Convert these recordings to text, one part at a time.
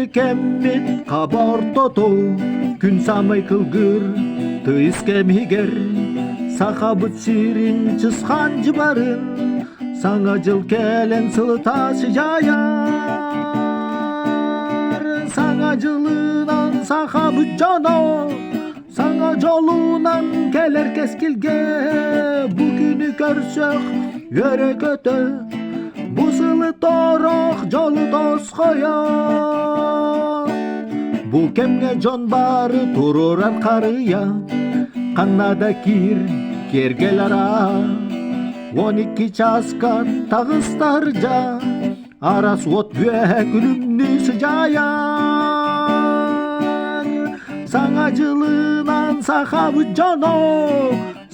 кеммит кабортоту күн самай кылгыр тыйыс кемигер сахабыт сирин чысхан жыбарын саңа жыл келен сылы ташы жаяр саңа жылынан сахабыт жоно саңа жолунан келер кескилге бу күнү көрсөк өрөкөтө бу сылы торох жолу тоскоё бу кемге жон бары турur аркарыя каннада кир кергел ара 12 часка тагыстар жа арас от күлүмнү сыжаяр саңа жылынан сахабыт жоно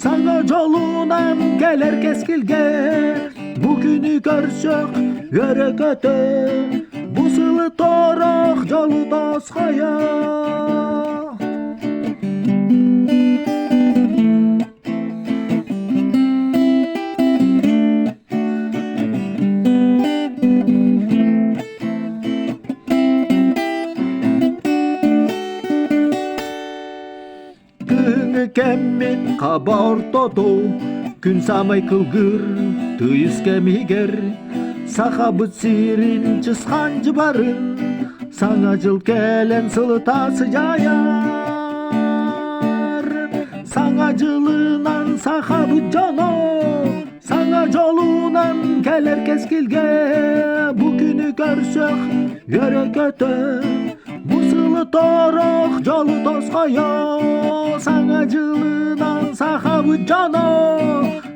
саңа жолунан келер кескилге бу күнү көрсөк өрөкөтө бу сылы торох жолу тоскоё күнү кеммит кабортоту күн самай кылгыр тыйыс кемигер сахабыт сирин чысхан жыбарын саңа жыл келен сылы тасы жаяр саңа жылынан сахабыт жоно саңа жолунан келер кескилге бу күнү көрсөк өрөкөтө бу сылы торох жолу тоскоё саңа жылынан сахабыт жоно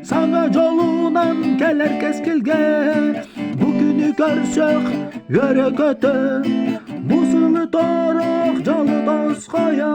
саңа жолунан келер кескилге бу күнү көрсөк өрөкөтө бу сылы торох жолу тоскоё